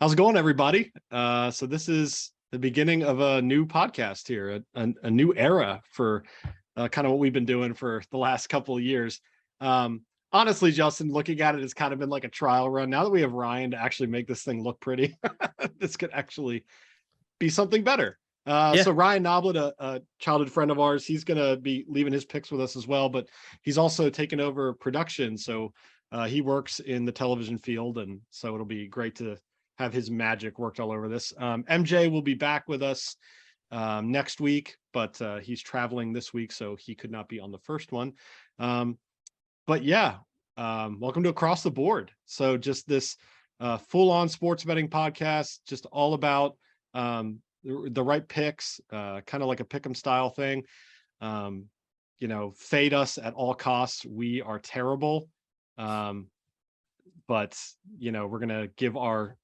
How's it going, everybody? So this is the beginning of a new podcast here, a new era for kind of what we've been doing for the last couple of years. Honestly, Justin, looking at it, it's kind of been like a trial run. Now that we have Ryan to actually make this thing look pretty, this could actually be something better. Yeah. So Ryan Noblet, a childhood friend of ours, he's going to be leaving his picks with us as well, but he's also taken over production. So he works in the television field, and so it'll be great to have his magic worked all over this. MJ will be back with us next week, but he's traveling this week, so he could not be on the first one. But yeah, welcome to Across the Board. So just this full-on sports betting podcast, just all about the right picks, kind of like a pick'em style thing. Fade us at all costs. We are terrible. But we're gonna give our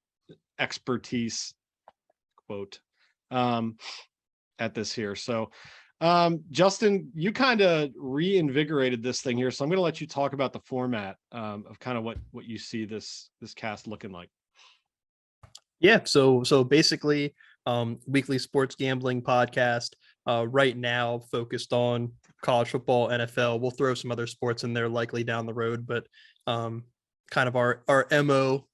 expertise quote at this here. So Justin, you kind of reinvigorated this thing here, so I'm going to let you talk about the format of kind of what you see this cast looking like. Yeah, so basically weekly sports gambling podcast, right now focused on college football, NFL. We'll throw some other sports in there likely down the road, but kind of our MO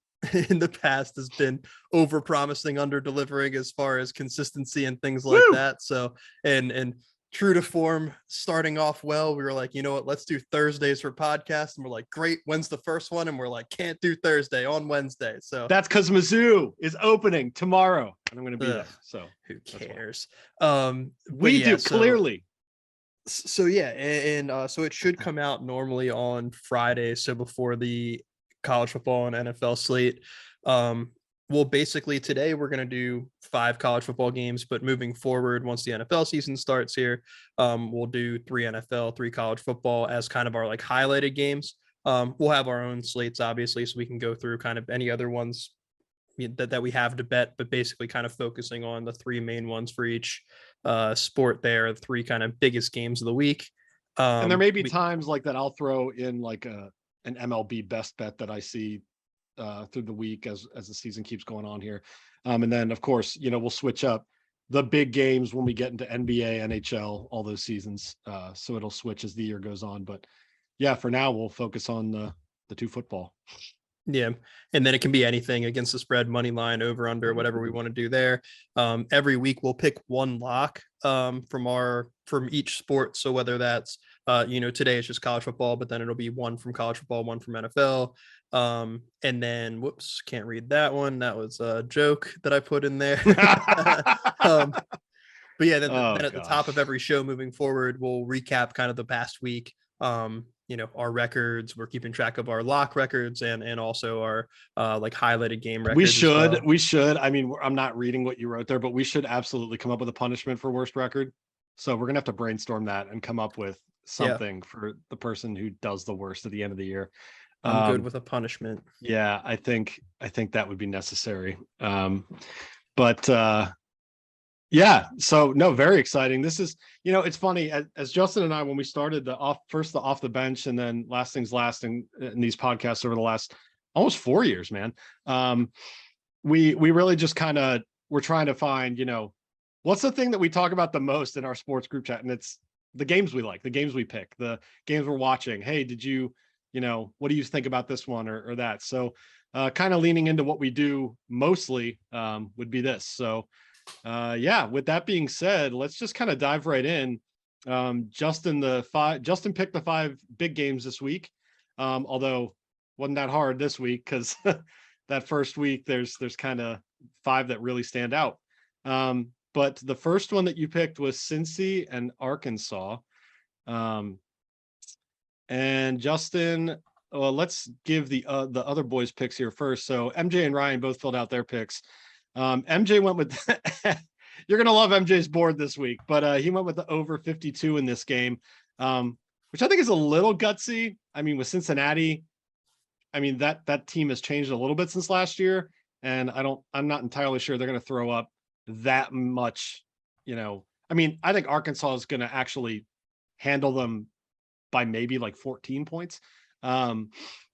in the past has been over promising, under delivering as far as consistency and things like that. So and true to form, starting off well, we were like, you know what, let's do Thursdays for podcasts, and we're like, great, when's the first one? And we're like, can't do Thursday, on Wednesday. So that's because Mizzou is opening tomorrow and I'm going to be there, so who cares? We do clearly. So yeah, and so it should come out normally on Friday, so before the college football and NFL slate. Well, basically today we're going to do 5 college football games, but moving forward, once the NFL season starts here, we'll do 3 NFL, 3 college football as kind of our like highlighted games. We'll have our own slates, obviously, so we can go through kind of any other ones that we have to bet, but basically kind of focusing on the 3 main ones for each sport there, the 3 kind of biggest games of the week. And there may be times like that I'll throw in like an MLB best bet that I see through the week as the season keeps going on here. And then of course, we'll switch up the big games when we get into NBA, NHL, all those seasons. So it'll switch as the year goes on. But yeah, for now we'll focus on the 2 football. Yeah. And then it can be anything against the spread, money line, over, under, whatever we want to do there. Every week we'll pick one lock from each sport. So whether that's, today it's just college football, but then it'll be one from college football, one from NFL. And then, whoops, can't read that one. That was a joke that I put in there. But yeah, then at the top of every show moving forward, we'll recap kind of the past week. Our records, we're keeping track of our lock records and also our like highlighted game records. We should. I mean, I'm not reading what you wrote there, but we should absolutely come up with a punishment for worst record. So we're gonna have to brainstorm that and come up with something for the person who does the worst at the end of the year. I'm good with a punishment. Yeah, I think that would be necessary. Yeah, so no, very exciting. This is, it's funny, as Justin and I, when we started the off the bench and then last things last in these podcasts over the last almost 4 years, man. We really just kind of, we're trying to find, what's the thing that we talk about the most in our sports group chat? And it's the games we like, the games we pick, the games we're watching. Hey, did you, what do you think about this one or that? So kind of leaning into what we do mostly would be this. So with that being said, let's just kind of dive right in. Justin picked the 5 big games this week. Although wasn't that hard this week because that first week there's kind of 5 that really stand out. But the first one that you picked was Cincy and Arkansas. And Justin, well, let's give the other boys picks here first. So MJ and Ryan both filled out their picks. MJ went with you're gonna love MJ's board this week, but he went with the over 52 in this game, which I think is a little gutsy. I mean, with Cincinnati, I mean that team has changed a little bit since last year, and I'm not entirely sure they're gonna throw up that much. I mean, I think Arkansas is gonna actually handle them by maybe like 14 points.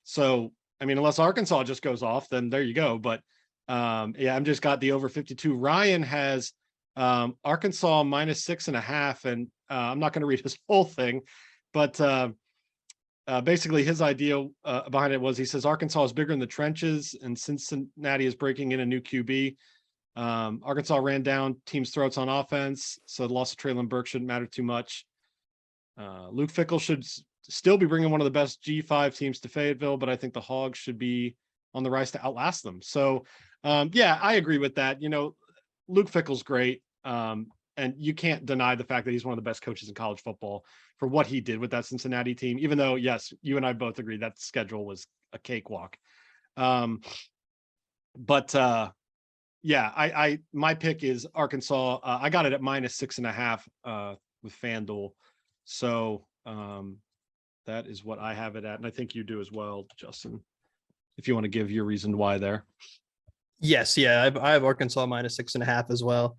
So I mean, unless Arkansas just goes off, then there you go. But Yeah, I'm just got the over 52. Ryan has Arkansas -6.5, and I'm not going to read his whole thing, but basically his idea behind it was, he says Arkansas is bigger in the trenches and Cincinnati is breaking in a new QB. Arkansas ran down teams' throats on offense, so the loss of Traylon Burke shouldn't matter too much. Luke Fickell should still be bringing one of the best G5 teams to Fayetteville, but I think the Hogs should be on the rise to outlast them. So, yeah, I agree with that. Luke Fickell's great. And you can't deny the fact that he's one of the best coaches in college football for what he did with that Cincinnati team, even though, yes, you and I both agree that schedule was a cakewalk. But yeah, my pick is Arkansas. I got it at -6.5 with FanDuel. So that is what I have it at. And I think you do as well, Justin, if you want to give your reason why there. Yes, yeah, I have Arkansas -6.5 as well.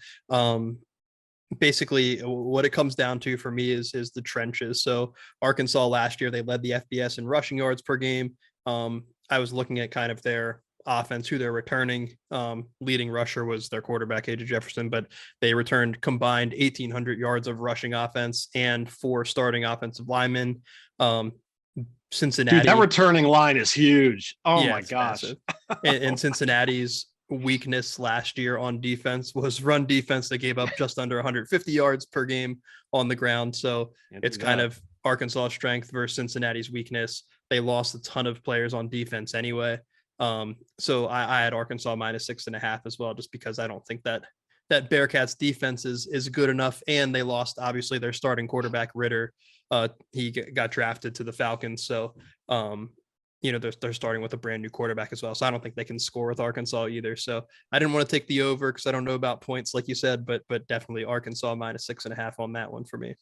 Basically, what it comes down to for me is the trenches. So Arkansas last year, they led the FBS in rushing yards per game. I was looking at kind of their offense, who they're returning. Leading rusher was their quarterback, AJ Jefferson, but they returned combined 1,800 yards of rushing offense and 4 starting offensive linemen. Cincinnati, dude, that returning line is huge. Oh yeah, my gosh. and Cincinnati's weakness last year on defense was run defense. They gave up just under 150 yards per game on the ground. So it's kind of Arkansas' strength versus Cincinnati's weakness. They lost a ton of players on defense anyway. So I had Arkansas -6.5 as well, just because I don't think that Bearcats defense is good enough. And they lost, obviously, their starting quarterback Ritter. He got drafted to the Falcons. So, they're starting with a brand new quarterback as well. So I don't think they can score with Arkansas either. So I didn't want to take the over because I don't know about points, like you said, but definitely Arkansas -6.5 on that one for me.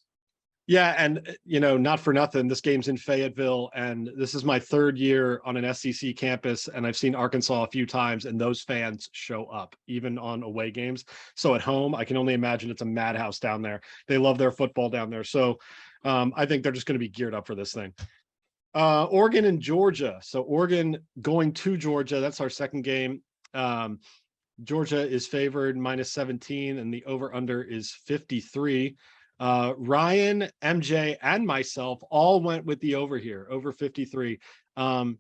Yeah, and not for nothing, this game's in Fayetteville, and this is my 3rd year on an SEC campus, and I've seen Arkansas a few times, and those fans show up even on away games. So at home, I can only imagine it's a madhouse down there. They love their football down there. So I think they're just going to be geared up for this thing. Oregon and Georgia. So Oregon going to Georgia. That's our second game. Georgia is favored -17, and the over/under is 53. Ryan, MJ, and myself all went with the over here, over 53. And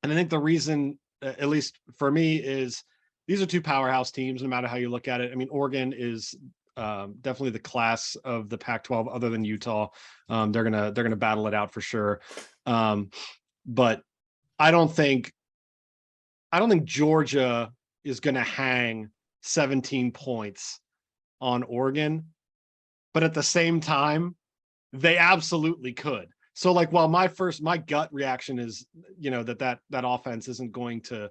I think the reason, at least for me, is these are 2 powerhouse teams, no matter how you look at it. I mean, Oregon is definitely the class of the Pac-12, other than Utah. They're gonna battle it out for sure. But I don't think Georgia is gonna hang 17 points on Oregon. But at the same time, they absolutely could. So, like, while my gut reaction is, that offense isn't going to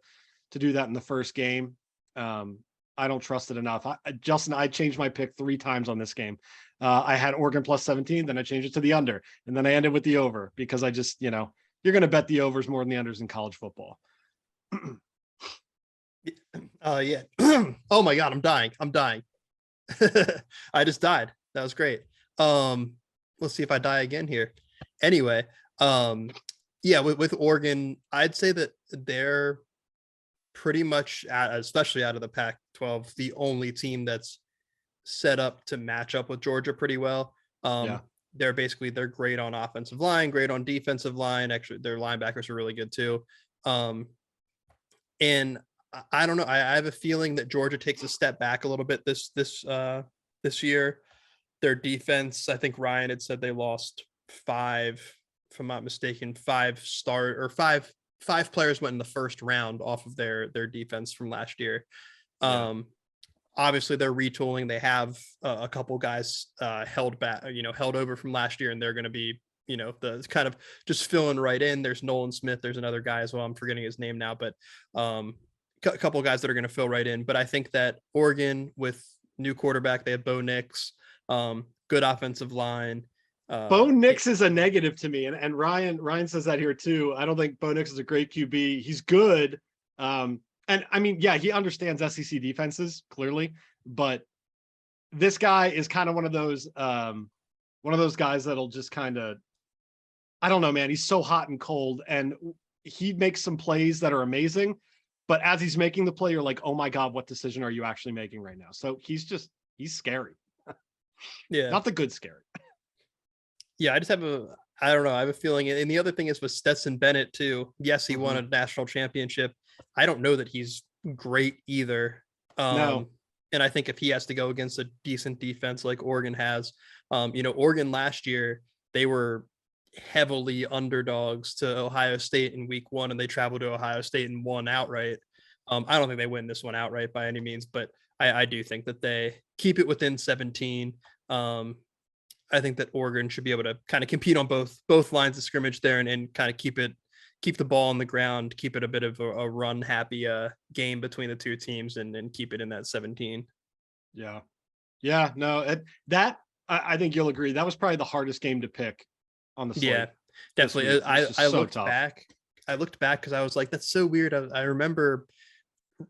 do that in the first game. I don't trust it enough. Justin, I changed my pick 3 times on this game. I had Oregon +17, then I changed it to the under, and then I ended with the over because I just, you're going to bet the overs more than the unders in college football. Yeah. Oh my God, I'm dying. I just died. That was great. Let's see if I die again here. Anyway, yeah, with Oregon, I'd say that they're pretty much, especially out of the Pac-12, the only team that's set up to match up with Georgia pretty well. Yeah. They're great on offensive line, great on defensive line. Actually, their linebackers are really good too. And I don't know. I have a feeling that Georgia takes a step back a little bit this year. Their defense, I think Ryan had said they lost 5, if I'm not mistaken, 5 players went in the first round off of their defense from last year. Yeah. Obviously they're retooling. They have a couple guys held over from last year, and they're going to be, the kind of just filling right in. There's Nolan Smith. There's another guy as well. I'm forgetting his name now, but a couple of guys that are going to fill right in. But I think that Oregon, with new quarterback, they have Bo Nix, good offensive line. Bo Nix is a negative to me, and Ryan says that here too. I don't think Bo Nix is a great QB. He's good, and I mean, yeah, he understands SEC defenses clearly, but this guy is kind of one of those guys that'll just kind of, I don't know, man. He's so hot and cold, and he makes some plays that are amazing, but as he's making the play, you're like, oh my God, what decision are you actually making right now? So he's scary. Yeah. Not the good scary. Yeah, I don't know. I have a feeling. And the other thing is with Stetson Bennett too. Yes, he won a national championship. I don't know that he's great either. No. And I think if he has to go against a decent defense like Oregon has, Oregon last year, they were heavily underdogs to Ohio State in week 1, and they traveled to Ohio State and won outright. I don't think they win this one outright by any means, but I do think that they keep it within 17. I think that Oregon should be able to kind of compete on both lines of scrimmage there and kind of keep the ball on the ground, keep it a bit of a run happy game between the two teams and keep it in that 17. Yeah. Yeah. No, I think you'll agree. That was probably the hardest game to pick on the slate. Yeah, definitely. I looked tough. back. I looked back because I was like, that's so weird. I remember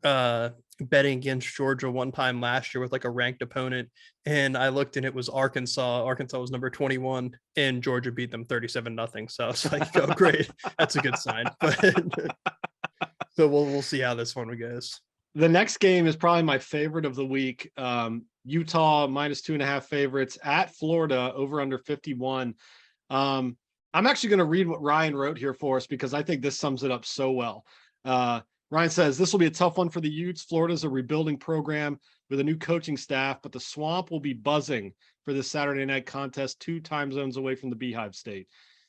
betting against Georgia one time last year with like a ranked opponent, and I looked and it was Arkansas. Arkansas was number 21 and Georgia beat them 37-0. So I was like, oh great, that's a good sign. But so we'll see how this one goes. The next game is probably my favorite of the week. Utah -2.5 favorites at Florida, over under 51. I'm actually going to read what Ryan wrote here for us because I think this sums it up so well. Ryan says, this will be a tough one for the Utes. Florida's a rebuilding program with a new coaching staff, but the Swamp will be buzzing for this Saturday night contest, 2 time zones away from the Beehive State.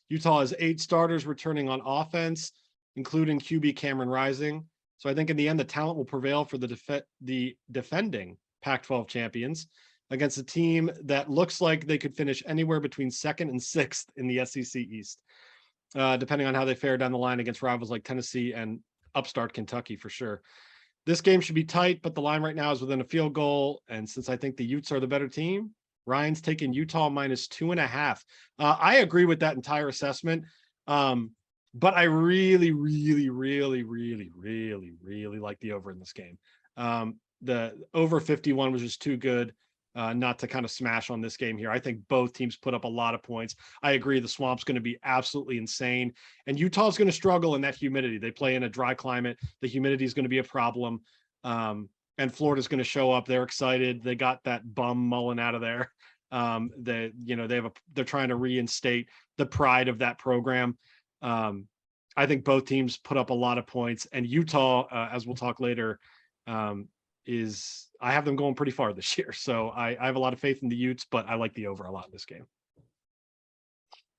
Utah has 8 starters returning on offense, including QB Cameron Rising. So I think in the end, the talent will prevail for the defending Pac-12 champions against a team that looks like they could finish anywhere between 2nd and 6th in the SEC East, depending on how they fare down the line against rivals like Tennessee and upstart Kentucky for sure. This game should be tight, but the line right now is within a field goal. And since I think the Utes are the better team, Ryan's taking Utah -2.5. I agree with that entire assessment. But I really, really, really, really, really, really like the over in this game. The over 51 was just too good not to kind of smash on this game here. I think both teams put up a lot of points. I agree the Swamp's going to be absolutely insane. And Utah's going to struggle in that humidity. They play in a dry climate. The humidity is going to be a problem. And Florida's going to show up. They're excited. They got that bum Mullen out of there. They're trying to reinstate the pride of that program. I think both teams put up a lot of points, and Utah, as we'll talk later, I have them going pretty far this year. So I have a lot of faith in the Utes, but I like the over a lot in this game.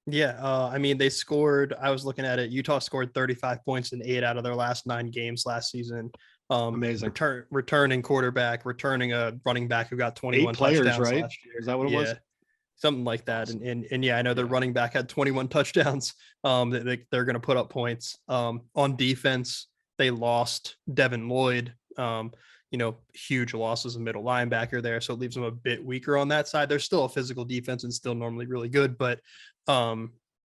Yeah. I mean, I was looking at it. Utah scored 35 points in 8 out of their last 9 games last season. Amazing. Returning quarterback, returning a running back who got 21 players, touchdowns right? last year. Is that what it was? Something like that. Awesome. And yeah, I know their running back had 21 touchdowns. They're going to put up points. On defense, they lost Devin Lloyd. Huge losses, a middle linebacker there, so it leaves them a bit weaker on that side. They're still a physical defense and still normally really good, but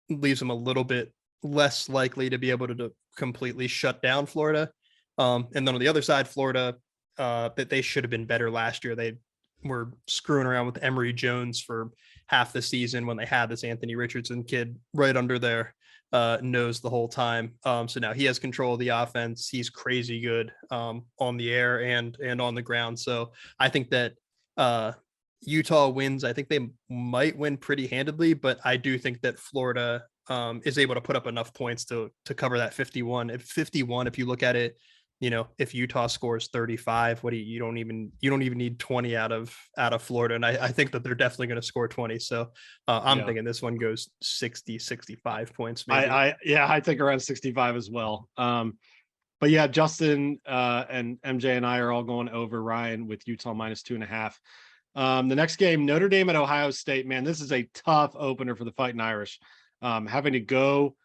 leaves them a little bit less likely to be able to completely shut down Florida. And then on the other side, Florida, that they should have been better last year. They were screwing around with Emory Jones for half the season when they had this Anthony Richardson kid right under their nose the whole time. So now he has control of the offense. He's crazy good on the air and on the ground. So I think that Utah wins. I think they might win pretty handedly, but I do think that Florida is able to put up enough points to cover that 51. At 51, if you look at it, if Utah scores 35, you don't even need 20 out of Florida. And I think that they're definitely going to score 20. So I'm thinking this one goes 60, 65 points. Maybe. I think around 65 as well. But yeah, Justin and MJ and I are all going over. Ryan with Utah -2.5. The next game, Notre Dame at Ohio State. Man, this is a tough opener for the Fighting Irish. Having to go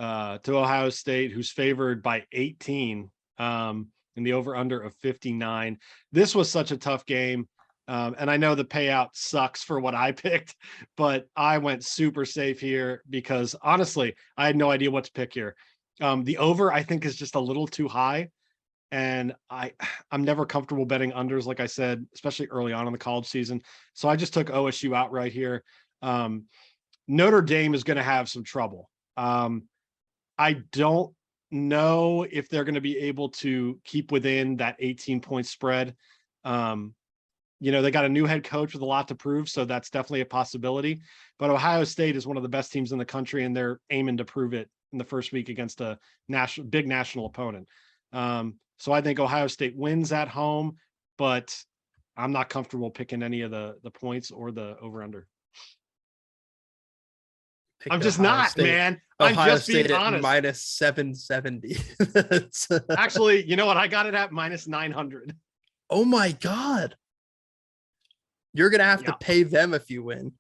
to Ohio State, who's favored by 18. In the over-under of 59. This was such a tough game. And I know the payout sucks for what I picked, but I went super safe here because honestly, I had no idea what to pick here. The over, I think, is just a little too high. And I'm never comfortable betting unders, like I said, especially early on in the college season. So I just took OSU outright here. Notre Dame is going to have some trouble. I don't know if they're going to be able to keep within that 18-point spread. They got a new head coach with a lot to prove, so that's definitely a possibility. But Ohio State is one of the best teams in the country, and they're aiming to prove it in the first week against a big national opponent. So I think Ohio State wins at home, but I'm not comfortable picking any of the points or the over/under. I'm just Ohio not, State. man. I'm Ohio just being State at honest. minus 770. Actually, you know what? I got it at minus 900. Oh my God. You're gonna have to pay them if you win.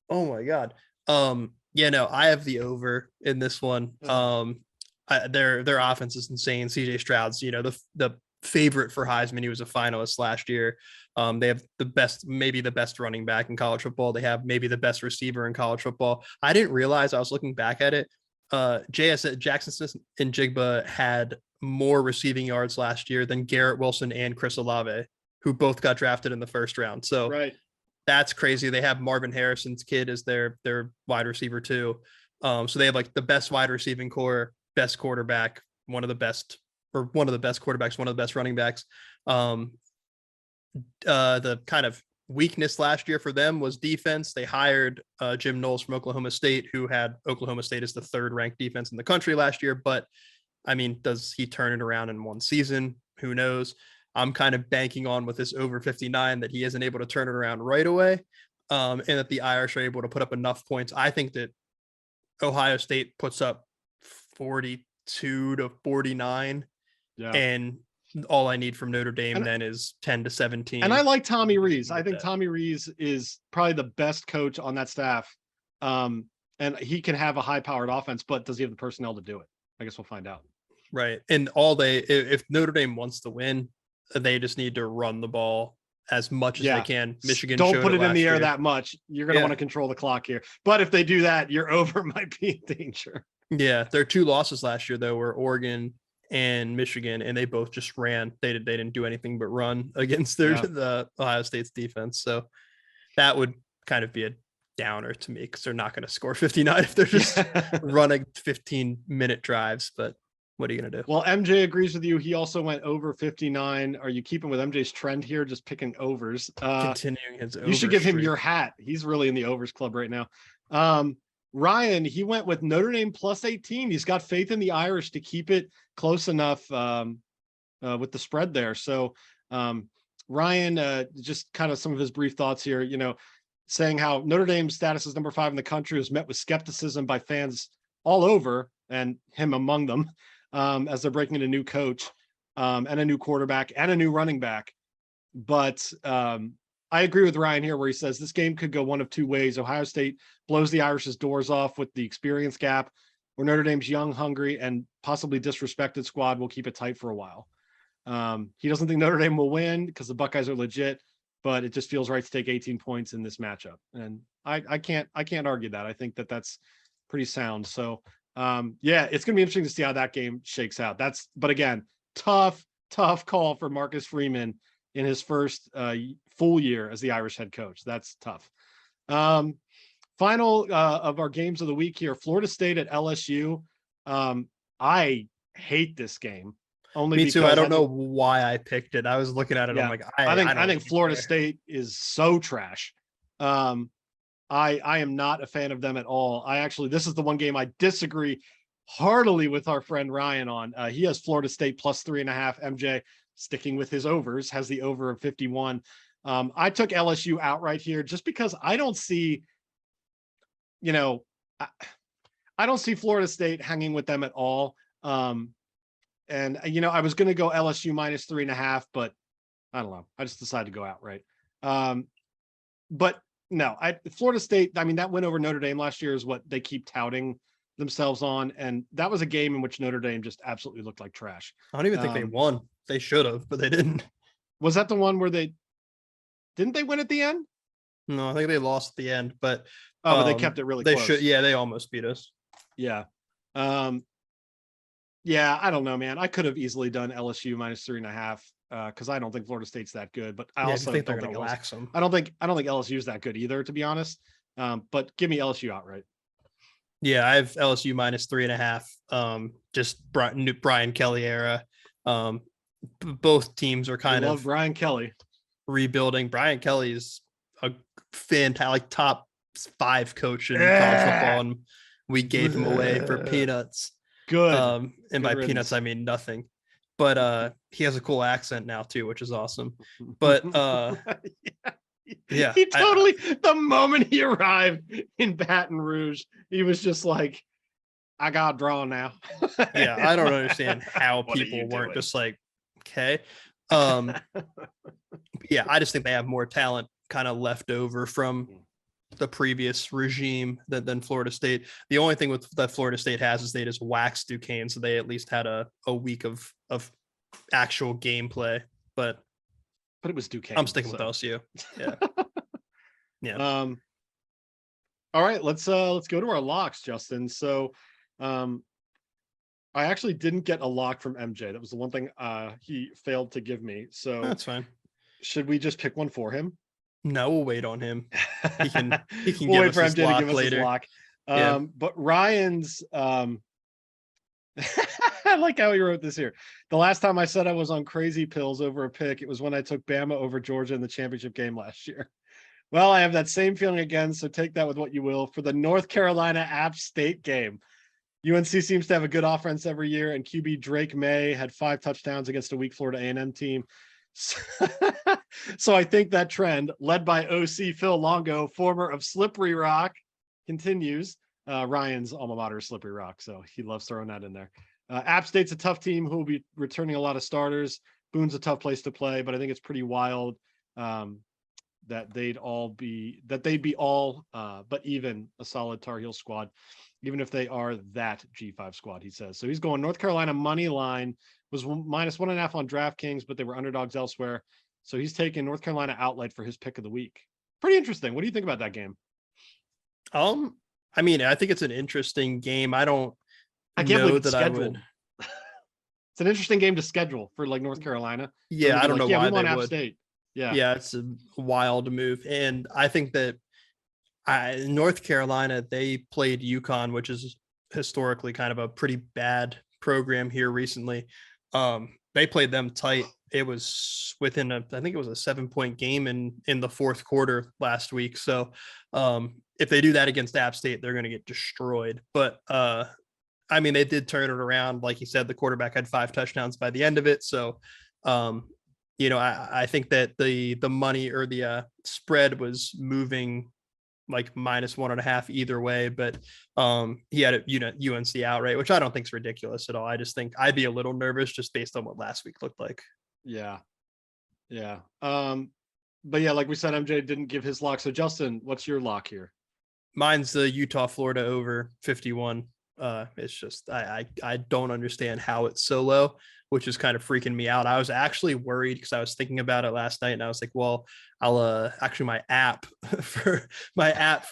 Oh my God. I have the over in this one. Their offense is insane. CJ Stroud's, the favorite for Heisman. He was a finalist last year. They have maybe the best running back in college football. They have maybe the best receiver in college football. I didn't realize, I was looking back at it. Jackson Smith and Jigba had more receiving yards last year than Garrett Wilson and Chris Olave, who both got drafted in the first round. So right. That's crazy. They have Marvin Harrison's kid as their wide receiver too. So they have like the best wide receiving core, best quarterback, one of the best quarterbacks, one of the best running backs. The kind of weakness last year for them was defense. They hired Jim Knowles from Oklahoma State, who had Oklahoma State as the third ranked defense in the country last year. But I mean, does he turn it around in one season? Who knows? I'm kind of banking on with this over 59 that he isn't able to turn it around right away, and that the Irish are able to put up enough points. I think that Ohio State puts up 42 to 49, and all I need from Notre Dame then is 10 to 17. And I like Tommy Rees. I think Tommy Rees is probably the best coach on that staff, and he can have a high-powered offense, but does he have the personnel to do it? I guess we'll find out. Right, and if Notre Dame wants to win, they just need to run the ball as much as they can. Michigan don't put it in the air year. that much. You're going to want to control the clock here. But if they do that, your over might be in danger. Yeah, their two losses last year though were Oregon and Michigan, and they both just ran. They didn't do anything but run against the Ohio State's defense. So that would kind of be a downer to me because they're not going to score 59 if they're just running 15-minute drives. But what are you going to do? Well, MJ agrees with you. He also went over 59. Are you keeping with MJ's trend here, just picking overs? Continuing his over. You should give him your hat. He's really in the overs club right now. Ryan, he went with Notre Dame plus 18. He's got faith in the Irish to keep it close enough with the spread there. So Ryan, just kind of some of his brief thoughts here, saying how Notre Dame's status as number 5 in the country was met with skepticism by fans all over, and him among them. As they're breaking in a new coach and a new quarterback and a new running back. But I agree with Ryan here where he says this game could go one of two ways. Ohio State blows the Irish's doors off with the experience gap, or Notre Dame's young, hungry, and possibly disrespected squad will keep it tight for a while. He doesn't think Notre Dame will win because the Buckeyes are legit, but it just feels right to take 18 points in this matchup. And I can't argue that. I think that that's pretty sound. So it's going to be interesting to see how that game shakes out. But again, tough call for Marcus Freeman in his first full year as the Irish head coach. That's tough. Final of our games of the week here, Florida State at LSU. I hate this game. Me too. I don't know why I picked it. I was looking at it. I'm like, I think Florida State is so trash. I am not a fan of them at all. This is the one game I disagree heartily with our friend Ryan on. He has Florida State plus 3.5. MJ, sticking with his overs, has the over of 51. I took LSU outright here just because I don't see, I don't see Florida State hanging with them at all. I was going to go LSU minus 3.5, but I don't know. I just decided to go outright. But no, Florida State, that win over Notre Dame last year is what they keep touting themselves on. And that was a game in which Notre Dame just absolutely looked like trash. I don't even think they won. They should have, but they didn't. Was that the one where didn't they win at the end? No, I think they lost at the end, but but they kept it really close. They almost beat us. Yeah. I don't know, man. I could have easily done LSU minus 3.5. Because I don't think Florida State's that good, but I also think they're going to lax them. I don't think LSU is that good either, to be honest. But give me LSU outright. Yeah, I have LSU minus 3.5. Just Brian Kelly era. Both teams are We kind love of Brian Kelly. rebuilding. Brian Kelly is a fantastic, like, top 5 coach in college football, Eh, and we gave him away for peanuts. Good. And Good by peanuts, riddance. I mean nothing. But he has a cool accent now too, which is awesome. But yeah, He totally, the moment he arrived in Baton Rouge, he was just like, I got drawn now. yeah, I don't understand how What are you people weren't doing? just like, okay. Um, yeah, I just think they have more talent kind of left over from the previous regime than Florida State. The only thing with that Florida State has is they just waxed Duquesne, so they at least had a week of actual gameplay. But But it was Duquesne. I'm sticking with LSU. Yeah. Yeah. All right, let's go to our locks, Justin. So I actually didn't get a lock from MJ. That was the one thing he failed to give me. So That's fine. should we just pick one for him? No, we'll wait on him. He can We'll give wait us for his MJ to give lock us his later. lock. Yeah. But Ryan's I like how he wrote this here. The last time I said I was on crazy pills over a pick, it was when I took Bama over Georgia in the championship game last year. Well, I have that same feeling again, so take that with what you will. For the North Carolina App State game, UNC seems to have a good offense every year, and QB Drake May had 5 touchdowns against a weak Florida A&M team. So I think that trend, led by OC Phil Longo, former of Slippery Rock, continues. Ryan's alma mater is Slippery Rock, so he loves throwing that in there. App State's a tough team who will be returning a lot of starters. Boone's a tough place to play, but I think it's pretty wild that they'd be all but even a solid Tar Heel squad, even if they are that G5 squad, he says. So he's going North Carolina money line, was minus 1.5 on DraftKings, but they were underdogs elsewhere. So he's taking North Carolina outright for his pick of the week. Pretty interesting. What do you think about that game? I mean, I think it's an interesting game. I can't believe know it's that I scheduled. would. It's an interesting game to schedule for like North Carolina. Yeah, I don't know yeah, why we want they App would. State. Yeah. Yeah, it's a wild move. And I think that North Carolina, they played UConn, which is historically kind of a pretty bad program here recently. They played them tight. It was within I think it was a 7-point game in the fourth quarter last week. So if they do that against App State, they're going to get destroyed. But I mean, they did turn it around. Like you said, the quarterback had 5 touchdowns by the end of it. So I think that the money or the spread was moving like minus 1.5 either way, but he had UNC outright, which I don't think is ridiculous at all. I just think I'd be a little nervous just based on what last week looked like. Yeah. But yeah, like we said, MJ didn't give his lock. So Justin, what's your lock here? Mine's the Utah Florida over 51. It's just I don't understand how it's so low, which is kind of freaking me out. I was actually worried because I was thinking about it last night, and I was like, well, I'll actually my app for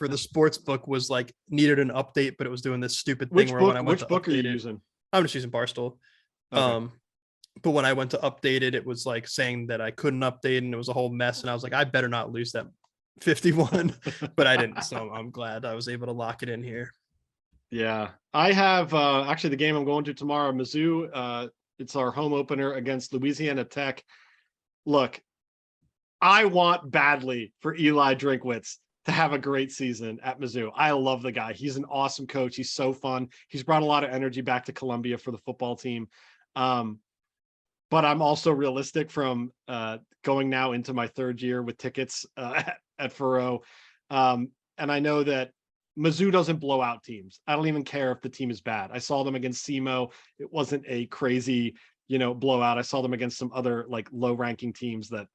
the sports book was like needed an update, but it was doing this stupid thing where when I went to update it, I'm just using Barstool. Okay. But when I went to update it, it was like saying that I couldn't update, and it was a whole mess. And I was like, I better not lose that 51, but I didn't. So I'm glad I was able to lock it in here. Yeah, I have actually the game I'm going to tomorrow, Mizzou. It's our home opener against Louisiana Tech. Look, I want badly for Eli Drinkwitz to have a great season at Mizzou. I love the guy. He's an awesome coach. He's so fun. He's brought a lot of energy back to Columbia for the football team. But I'm also realistic from going now into my 3rd year with tickets at Furrow. And I know that Mizzou doesn't blow out teams. I don't even care if the team is bad. I saw them against SEMO. It wasn't a crazy, blowout. I saw them against some other like low-ranking teams that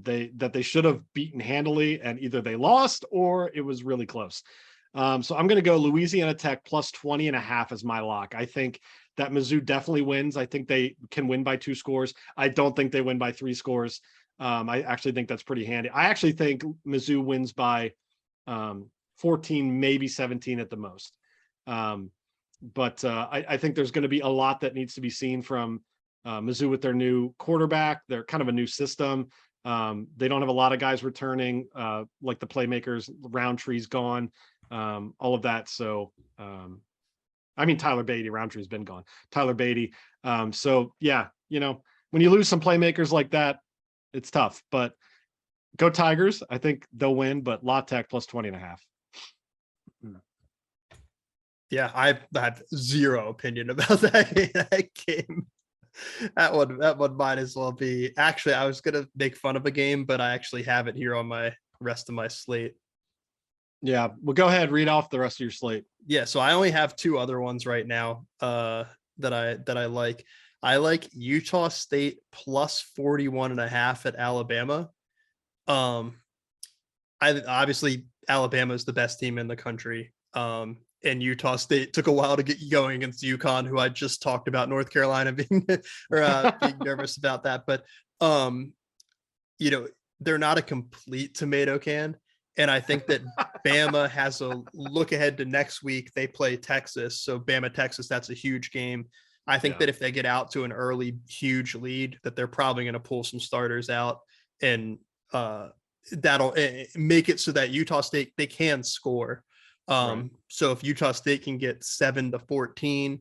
they should have beaten handily, and either they lost or it was really close. So I'm going to go Louisiana Tech plus 20.5 as my lock. I think that Mizzou definitely wins. I think they can win by 2 scores. I don't think they win by 3 scores. I actually think that's pretty handy. I actually think Mizzou wins by 14, maybe 17 at the most. But I think there's going to be a lot that needs to be seen from Mizzou with their new quarterback. They're kind of a new system. They don't have a lot of guys returning, like the playmakers. Roundtree's gone. all of that. So, I mean, Tyler Beatty, Roundtree's been gone. Tyler Beatty. So yeah, when you lose some playmakers like that, it's tough, but go Tigers. I think they'll win, but La Tech plus 20.5. Yeah, I have zero opinion about that game. That one might as well be. Actually, I was gonna make fun of a game, but I actually have it here on my rest of my slate. Yeah, well, go ahead, read off the rest of your slate. Yeah, so I only have two other ones right now that I like. I like Utah State plus 41.5 at Alabama. I obviously Alabama is the best team in the country. And Utah State took a while to get going against UConn, who I just talked about North Carolina being being nervous about that. But they're not a complete tomato can. And I think that Bama has a look ahead to next week. They play Texas. So Bama, Texas, that's a huge game. I think that if they get out to an early, huge lead, that they're probably going to pull some starters out, and that'll make it so that Utah State, they can score. Right. So if Utah State can get 7-14,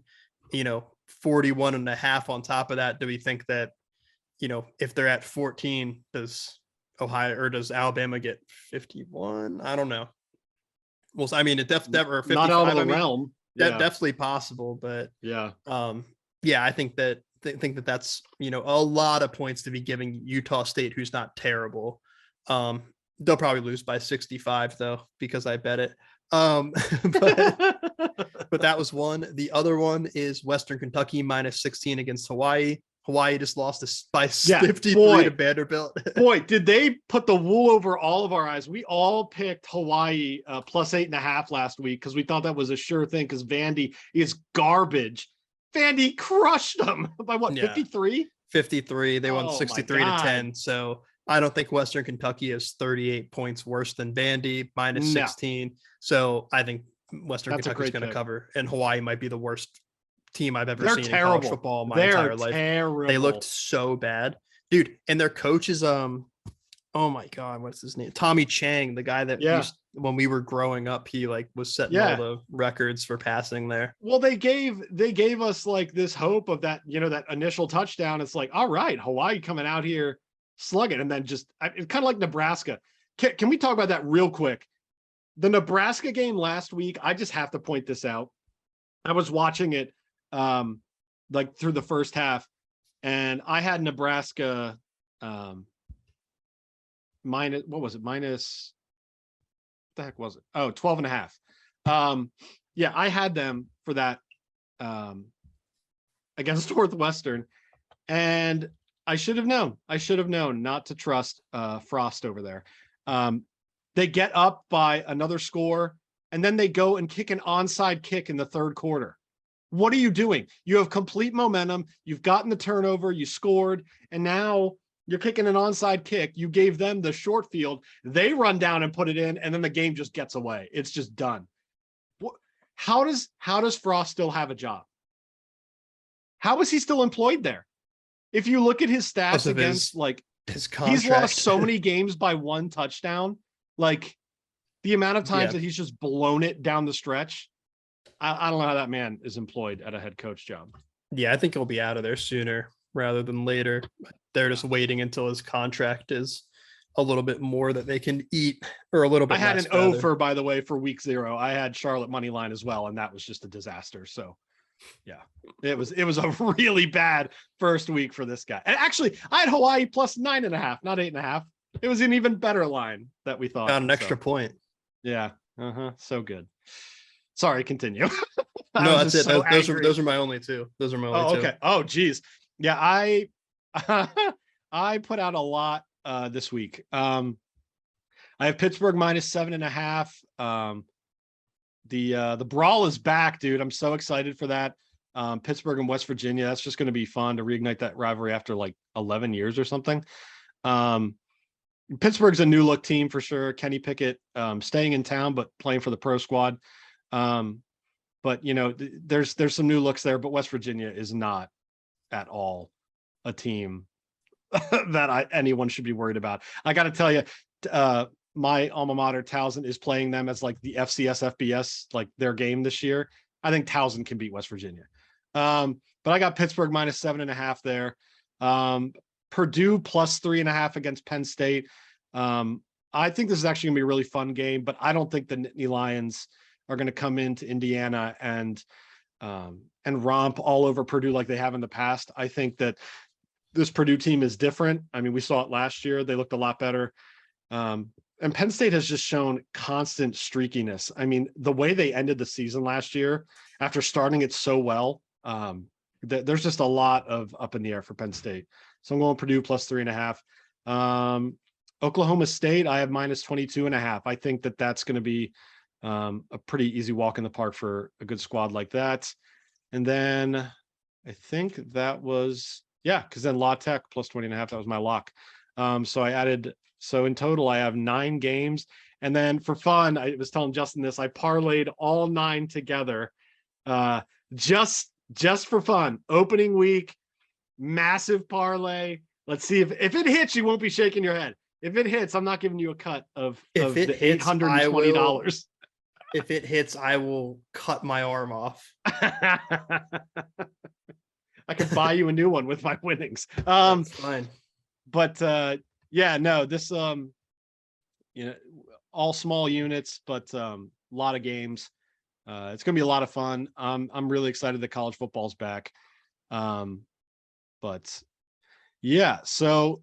41.5 on top of that, do we think that, if they're at 14, does Alabama get 51? I don't know. Well, I mean, it definitely not out of the realm. Definitely possible, but I think that's a lot of points to be giving Utah State, who's not terrible. They'll probably lose by 65 though, because I bet it. But that was one. The other one is Western Kentucky minus 16 against Hawaii. Hawaii just lost by 53 to Vanderbilt. Boy, did they put the wool over all of our eyes. We all picked Hawaii plus 8.5 last week because we thought that was a sure thing, because Vandy is garbage. Vandy crushed them by what, 53? 53. They won 63-10. So I don't think Western Kentucky is 38 points worse than Vandy, minus 16. So I think Western Kentucky is going to cover, and Hawaii might be the worst team I've ever seen in college football my entire life. Terrible. They looked so bad, dude. And their coach is oh my god, what's his name? Tommy Chang, the guy that when we were growing up, he was setting all the records for passing there. Well, they gave us this hope of that, that initial touchdown. It's like, all right, Hawaii coming out here slugging, and then it's kind of like Nebraska. Can we talk about that real quick? The Nebraska game last week, I just have to point this out. I was watching it through the first half, and I had Nebraska minus, what was it? Minus, what the heck was it? Oh, 12.5. I had them for that against Northwestern, and I should have known not to trust Frost over there. They get up by another score, and then they go and kick an onside kick in the third quarter. What are you doing? You have complete momentum. You've gotten the turnover. You scored. And now you're kicking an onside kick. You gave them the short field. They run down and put it in, and then the game just gets away. It's just done. How does Frost still have a job? How is he still employed there? If you look at his stats against his contract, he's lost so many games by one touchdown. The amount of times that he's just blown it down the stretch. I don't know how that man is employed at a head coach job. Yeah, I think he'll be out of there sooner rather than later. They're just waiting until his contract is a little bit more that they can eat, or a little bit. I had an offer, by the way, for week 0. I had Charlotte money line as well, and that was just a disaster. So yeah, it was a really bad first week for this guy. And actually, I had Hawaii plus 9.5, not 8.5. It was an even better line that we thought. Got an extra point. Yeah. So good. Sorry, continue. No, that's it. So those are my only two. Those are my only two. Okay. Oh, geez. Yeah, I put out a lot this week. I have Pittsburgh minus 7.5. The brawl is back, dude. I'm so excited for that. Pittsburgh and West Virginia. That's just going to be fun to reignite that rivalry after 11 years or something. Pittsburgh's a new look team for sure. Kenny Pickett staying in town, but playing for the pro squad. But there's some new looks there, but West Virginia is not at all a team that anyone should be worried about. I got to tell you, my alma mater Towson is playing them as like the FCS FBS, like their game this year. I think Towson can beat West Virginia. But I got Pittsburgh -7.5 there. Purdue +3.5 against Penn State. I think this is actually gonna be a really fun game, but I don't think the Nittany Lions are going to come into Indiana and romp all over Purdue like they have in the past. I think that this Purdue team is different. I mean, we saw it last year. They looked a lot better. And Penn State has just shown constant streakiness. I mean, the way they ended the season last year after starting it so well, there's just a lot of up in the air for Penn State. So I'm going Purdue +3.5. Oklahoma State, I have -22.5. I think that that's going to be a pretty easy walk in the park for a good squad like that. And then I think that was, because then La Tech +20.5, that was my lock. So in total, I have 9 games. And then for fun, I was telling Justin this, I parlayed all 9 together just for fun. Opening week, massive parlay. Let's see if it hits, you won't be shaking your head. If it hits, I'm not giving you a cut of the $820. If it hits, I will cut my arm off. I could buy you a new one with my winnings. That's fine. But this all small units, but a lot of games. It's gonna be a lot of fun. I'm really excited that college football's back. So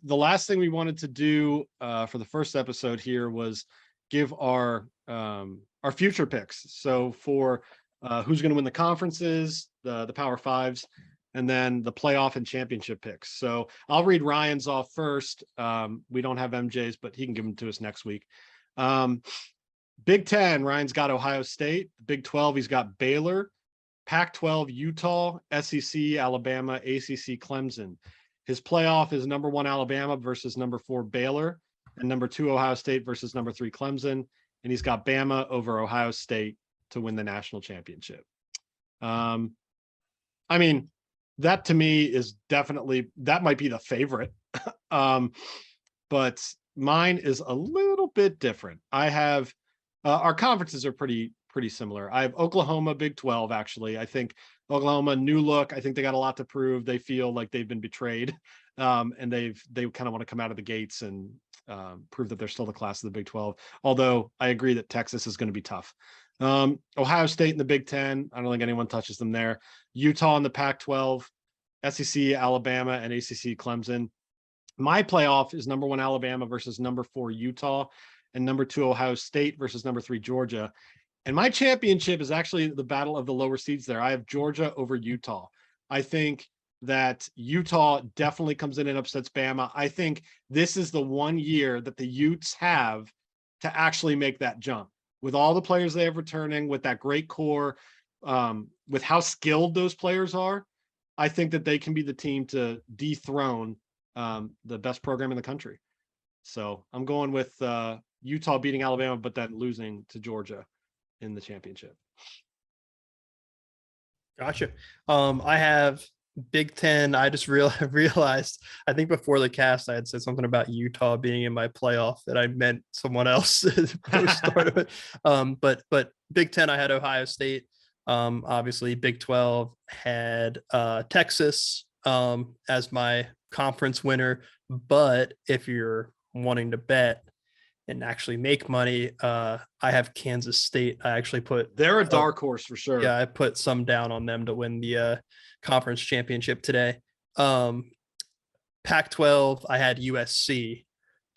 the last thing we wanted to do for the first episode here was give our future picks. So for who's going to win the conferences, the Power Fives, and then the playoff and championship picks. So I'll read Ryan's off first. We don't have MJ's, but he can give them to us next week. Big Ten, Ryan's got Ohio State. Big 12, he's got Baylor. Pac-12, Utah. SEC, Alabama. ACC, Clemson. His playoff is number 1 Alabama versus number 4 Baylor, and number 2 Ohio State versus number 3 Clemson. And he's got Bama over Ohio State to win the national championship. I mean, that to me is definitely, that might be the favorite. But mine is a little bit different. I have our conferences are pretty similar. I have Oklahoma, Big 12, actually. I think Oklahoma, new look. I think they got a lot to prove. They feel like they've been betrayed. And they kind of want to come out of the gates and prove that they're still the class of the Big 12. Although I agree that Texas is going to be tough. Ohio State in the Big 10. I don't think anyone touches them there. Utah in the Pac-12, SEC, Alabama, and ACC, Clemson. My playoff is number 1 Alabama versus number 4 Utah, and number 2 Ohio State versus number 3 Georgia. And my championship is actually the battle of the lower seeds there. I have Georgia over Utah. I think that Utah definitely comes in and upsets Bama. I think this is the one year that the Utes have to actually make that jump. With all the players they have returning, with that great core, with how skilled those players are, I think that they can be the team to dethrone the best program in the country. So I'm going with Utah beating Alabama, but then losing to Georgia in the championship. Gotcha. I have Big Ten. I just realized, I think before the cast, I had said something about Utah being in my playoff that I meant someone else. But Big Ten, I had Ohio State. Obviously, Big 12 had Texas as my conference winner. But if you're wanting to bet and actually make money, I have Kansas State. I actually they're a dark horse for sure. Yeah, I put some down on them to win the conference championship today. Pac-12, I had USC,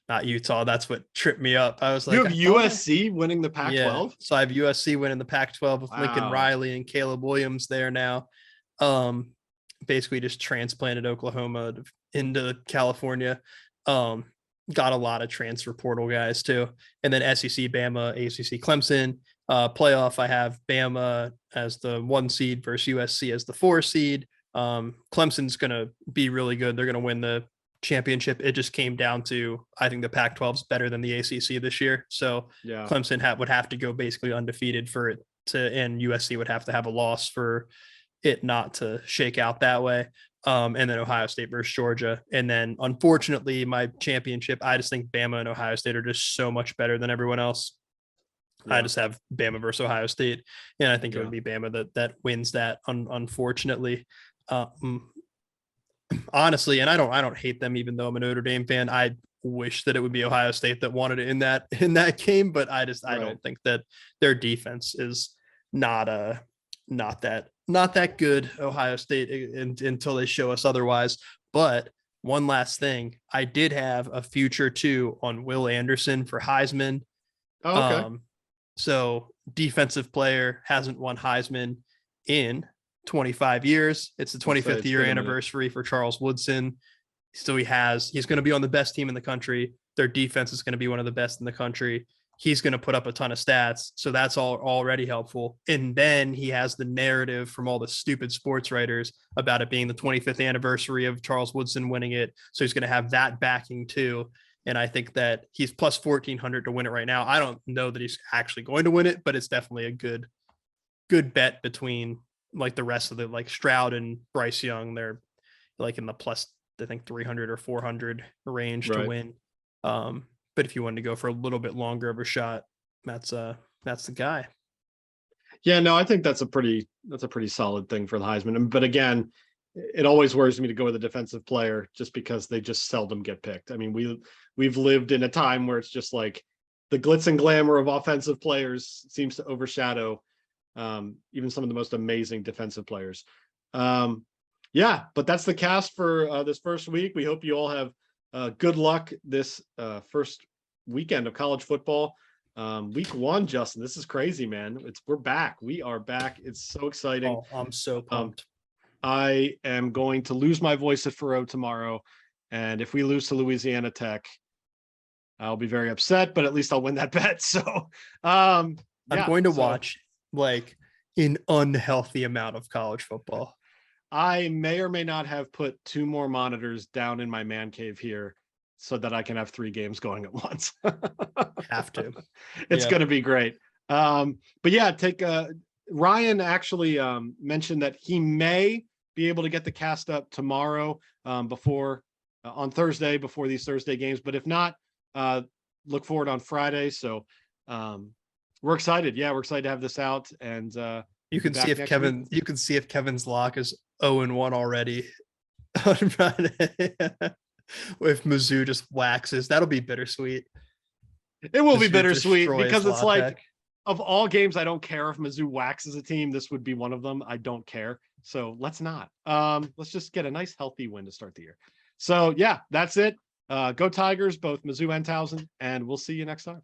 not Utah. That's what tripped me up. I was like, you have USC winning the Pac-12? Yeah, so I have USC winning the Pac-12 with Lincoln Riley and Caleb Williams there now. Basically just transplanted Oklahoma into California. Got a lot of transfer portal guys too. And then SEC, Bama, ACC, Clemson. Playoff, I have Bama as the 1 seed versus USC as the 4 seed. Clemson's going to be really good. They're going to win the championship. It just came down to, I think the Pac-12 is better than the ACC this year. So yeah, Clemson would have to go basically undefeated for it to, and USC would have to have a loss for it not to shake out that way. and then Ohio State versus Georgia. And then unfortunately, my championship, I just think Bama and Ohio State are just so much better than everyone else. I just have Bama versus Ohio State, and I think it would be Bama that wins that. Unfortunately, honestly, and I don't hate them, even though I'm a Notre Dame fan. I wish that it would be Ohio State that wanted it in that game, but I don't think that their defense is not that good, Ohio State, until they show us otherwise. But one last thing, I did have a future too on Will Anderson for Heisman. Oh, okay. So defensive player, hasn't won Heisman in 25 years. It's the 25th year anniversary for Charles Woodson. So he's going to be on the best team in the country. Their defense is going to be one of the best in the country. He's going to put up a ton of stats. So that's all already helpful. And then he has the narrative from all the stupid sports writers about it being the 25th anniversary of Charles Woodson winning it. So he's going to have that backing too. And I think that he's plus 1,400 to win it right now. I don't know that he's actually going to win it, but it's definitely a good bet between like the rest of the, like Stroud and Bryce Young. They're like in the plus, I think 300 or 400 range to win. But if you wanted to go for a little bit longer of a shot, that's the guy. Yeah, no, I think that's a pretty solid thing for the Heisman. But again, it always worries me to go with a defensive player just because they just seldom get picked. I mean, we've lived in a time where it's just like the glitz and glamour of offensive players seems to overshadow even some of the most amazing defensive players. Yeah, but that's the cast for this first week. We hope you all have good luck this first weekend of college football. Week 1, Justin, this is crazy, man. We're back. We are back. It's so exciting. Oh, I'm so pumped. I am going to lose my voice at Faroe tomorrow. And if we lose to Louisiana Tech, I'll be very upset, but at least I'll win that bet. So I'm going to watch like an unhealthy amount of college football. I may or may not have put 2 more monitors down in my man cave here so that I can have 3 games going at once. Have to. It's going to be great. But yeah, Ryan actually mentioned that he may be able to get the cast up tomorrow on Thursday before these Thursday games. But if not, look forward on Friday. So we're excited. Yeah, we're excited to have this out. And you can see if Kevin's lock is 0-1 already on Friday. If Mizzou just waxes, that'll be bittersweet. It will be bittersweet because it's like, of all games, I don't care if Mizzou waxes a team. This would be one of them. I don't care. So let's not. Let's just get a nice healthy win to start the year. So yeah, that's it. Go Tigers, both Mizzou and Towson, and we'll see you next time.